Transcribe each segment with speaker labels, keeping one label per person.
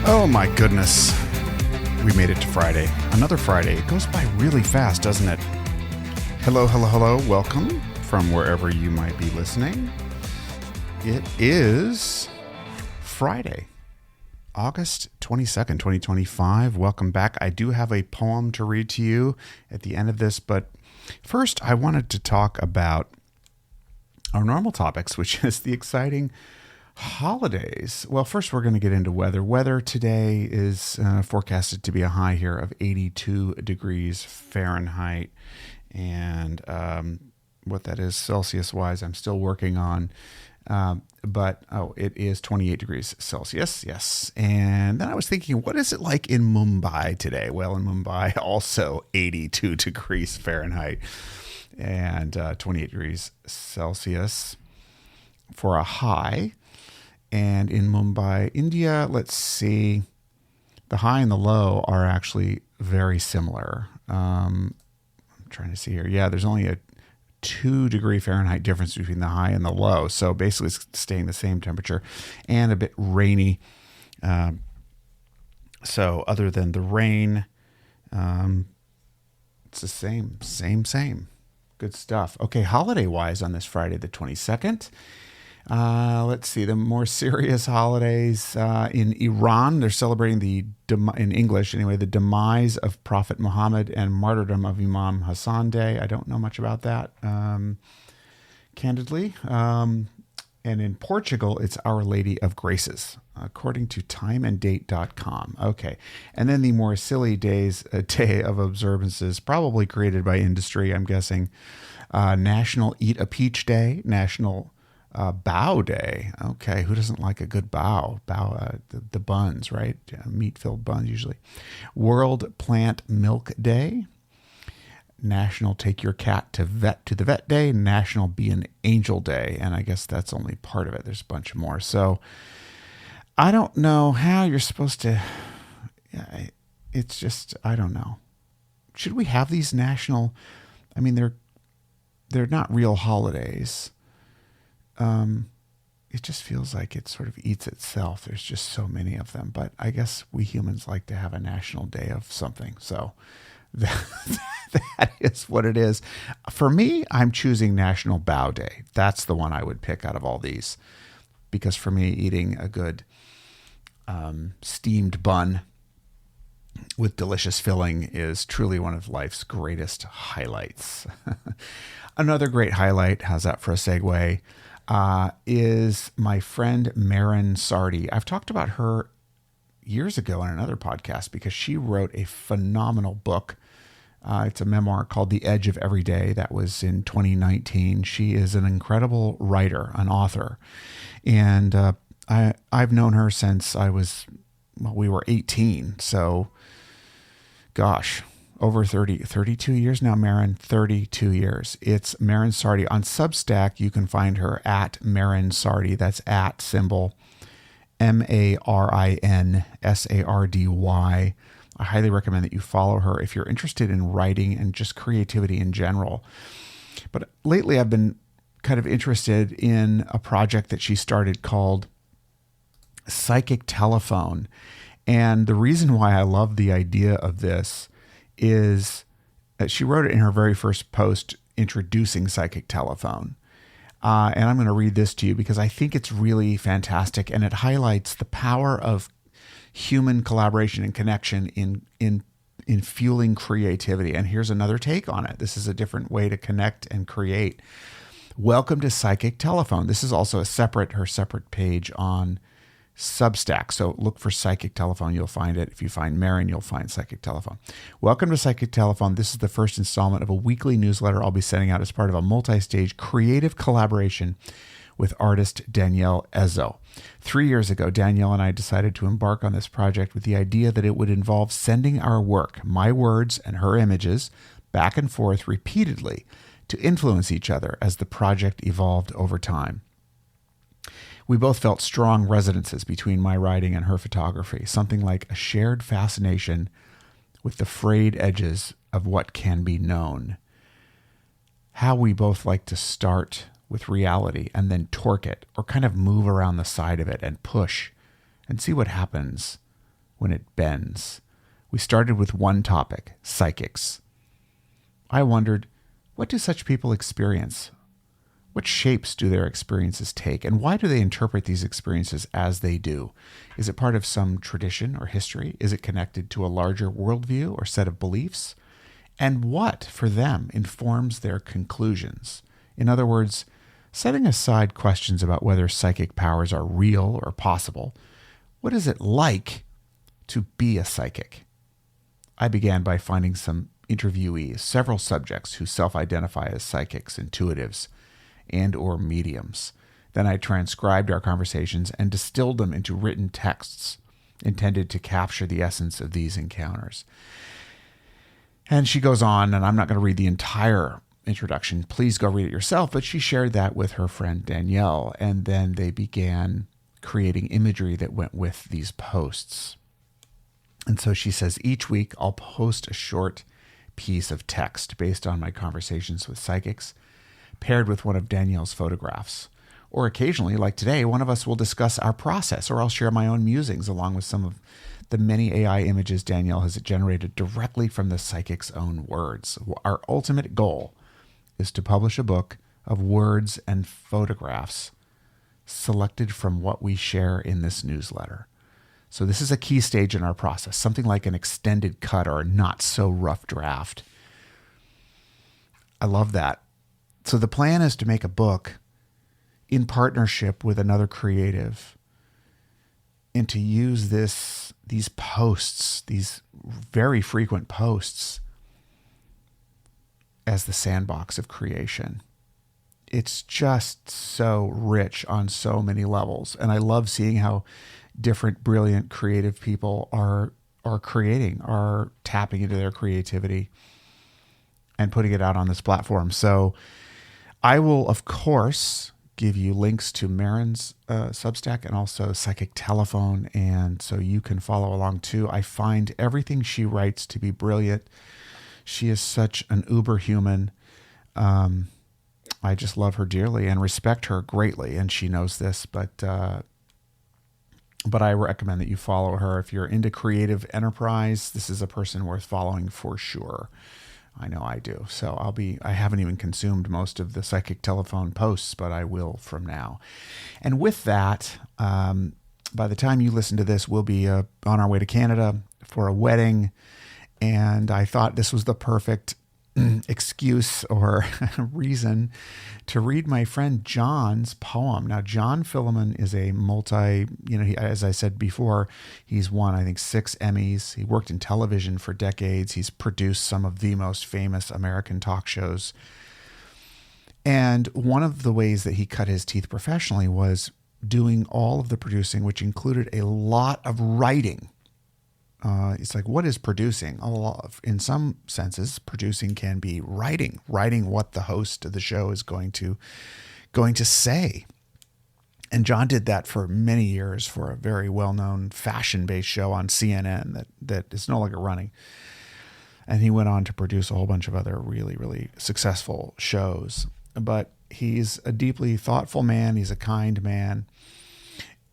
Speaker 1: Oh my goodness. We made it to Friday. Another Friday. It goes by really fast, doesn't it? Hello, hello, hello. Welcome from wherever you might be listening. It is Friday, August 22nd, 2025. Welcome back. I do have a poem to read to you at the end of this, but first I wanted to talk about our normal topics, which is the exciting holidays. Well, first we're going to get into weather. Weather today is forecasted to be a high here of 82 degrees Fahrenheit. And what that is Celsius-wise, I'm still working on. But it is 28 degrees Celsius. Yes. And then I was thinking, what is it like in Mumbai today? Well, in Mumbai, also 82 degrees Fahrenheit and 28 degrees Celsius for a high. And in Mumbai, India, let's see, the high and the low are actually very similar. I'm trying to see here. Yeah, there's only a 2 degree Fahrenheit difference between the high and the low. So basically it's staying the same temperature and a bit rainy. So other than the rain, it's the same. Good stuff. Okay, holiday-wise on this Friday the 22nd, let's see, the more serious holidays in Iran. They're celebrating in English anyway, the demise of Prophet Muhammad and martyrdom of Imam Hassan Day. I don't know much about that, candidly. And in Portugal, it's Our Lady of Graces, according to timeanddate.com. Okay. And then the more silly day of observances, probably created by industry, I'm guessing. National Eat a Peach Day, National Bao Day. Okay, who doesn't like a good bao? The buns, right? Meat-filled buns usually. World Plant Milk Day. National Take Your Cat to the Vet Day. National Be an Angel Day. And I guess that's only part of it. There's a bunch more. So I don't know how you're supposed to... It's just, I don't know. Should we have these national... I mean, they're not real holidays. It just feels like it sort of eats itself. There's just so many of them, but I guess we humans like to have a national day of something. So that is what it is. For me, I'm choosing National Bao Day. That's the one I would pick out of all these, because for me, eating a good steamed bun with delicious filling is truly one of life's greatest highlights. Another great highlight, how's that for a segue, is my friend Marin Sardi. I've talked about her years ago on another podcast because she wrote a phenomenal book. It's a memoir called The Edge of Every Day. That was in 2019. She is an incredible writer, an author. And I've known her since we were 18. So, gosh, over 32 years now, Marin, 32 years. It's Marin Sardi. On Substack, you can find her at Marin Sardi. That's at symbol MARINSARDY. I highly recommend that you follow her if you're interested in writing and just creativity in general. But lately, I've been kind of interested in a project that she started called Psychic Telephone. And the reason why I love the idea of this is that she wrote it in her very first post introducing Psychic Telephone. And I'm going to read this to you because I think it's really fantastic, and it highlights the power of human collaboration and connection in fueling creativity. And here's another take on it. This is a different way to connect and create. Welcome to Psychic Telephone. This is also her separate page on Substack. So look for Psychic Telephone. You'll find it. If you find Marin, you'll find Psychic Telephone. Welcome to Psychic Telephone. This is the first installment of a weekly newsletter I'll be sending out as part of a multi-stage creative collaboration with artist Danielle Ezo. 3 years ago, Danielle and I decided to embark on this project with the idea that it would involve sending our work, my words and her images, back and forth repeatedly to influence each other as the project evolved over time. We both felt strong resonances between my writing and her photography, something like a shared fascination with the frayed edges of what can be known. How we both like to start with reality and then torque it or kind of move around the side of it and push and see what happens when it bends. We started with one topic, psychics. I wondered, what do such people experience? What shapes do their experiences take? And why do they interpret these experiences as they do? Is it part of some tradition or history? Is it connected to a larger worldview or set of beliefs? And what, for them, informs their conclusions? In other words, setting aside questions about whether psychic powers are real or possible, what is it like to be a psychic? I began by finding some interviewees, several subjects who self-identify as psychics, intuitives, and or mediums. Then I transcribed our conversations and distilled them into written texts intended to capture the essence of these encounters. And she goes on, and I'm not going to read the entire introduction. Please go read it yourself. But she shared that with her friend Danielle, and then they began creating imagery that went with these posts. And so she says, each week I'll post a short piece of text based on my conversations with psychics, paired with one of Danielle's photographs. Or occasionally, like today, one of us will discuss our process, or I'll share my own musings along with some of the many AI images Danielle has generated directly from the psychic's own words. Our ultimate goal is to publish a book of words and photographs selected from what we share in this newsletter. So this is a key stage in our process, something like an extended cut or a not so rough draft. I love that. So the plan is to make a book in partnership with another creative and to use these posts, these very frequent posts, as the sandbox of creation. It's just so rich on so many levels. And I love seeing how different, brilliant, creative people are tapping into their creativity and putting it out on this platform. So I will, of course, give you links to Marin's Substack and also Psychic Telephone, and so you can follow along too. I find everything she writes to be brilliant. She is such an uber human. I just love her dearly and respect her greatly, and she knows this, but I recommend that you follow her. If you're into creative enterprise, this is a person worth following for sure. I know I do. So I haven't even consumed most of the Psychic Telephone posts, but I will from now. And with that, by the time you listen to this, we'll be on our way to Canada for a wedding. And I thought this was the perfect excuse or reason to read my friend John's poem. Now, John Philemon is a as I said before, he's won, I think, 6 Emmys. He worked in television for decades. He's produced some of the most famous American talk shows. And one of the ways that he cut his teeth professionally was doing all of the producing, which included a lot of writing. It's like, what is producing? In some senses, producing can be writing what the host of the show is going to say. And John did that for many years for a very well-known fashion-based show on CNN that is no longer running. And he went on to produce a whole bunch of other really, really successful shows. But he's a deeply thoughtful man. He's a kind man,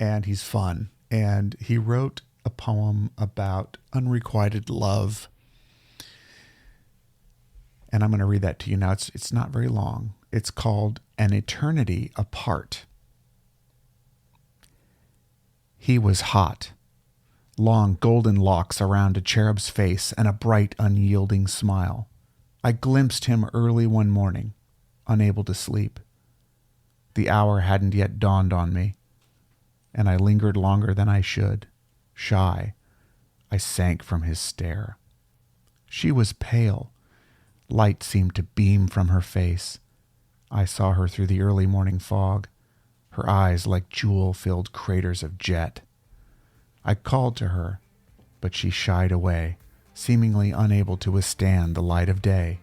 Speaker 1: and he's fun. And he wrote a poem about unrequited love. And I'm going to read that to you now. It's not very long. It's called An Eternity Apart. He was hot, long golden locks around a cherub's face and a bright, unyielding smile. I glimpsed him early one morning, unable to sleep. The hour hadn't yet dawned on me, and I lingered longer than I should. Shy, I sank from his stare. She was pale. Light seemed to beam from her face. I saw her through the early morning fog, her eyes like jewel-filled craters of jet. I called to her, but she shied away, seemingly unable to withstand the light of day.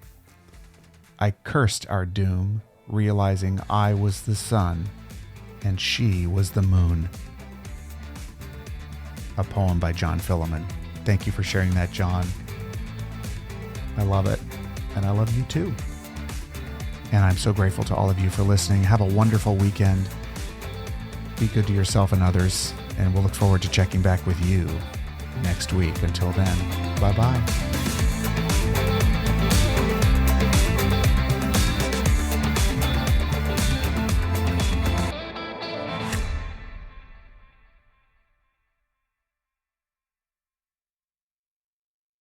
Speaker 1: I cursed our doom, realizing I was the sun and she was the moon. A poem by John Philemon. Thank you for sharing that, John. I love it, and I love you too. And I'm so grateful to all of you for listening. Have a wonderful weekend. Be good to yourself and others, and we'll look forward to checking back with you next week. Until then, bye-bye.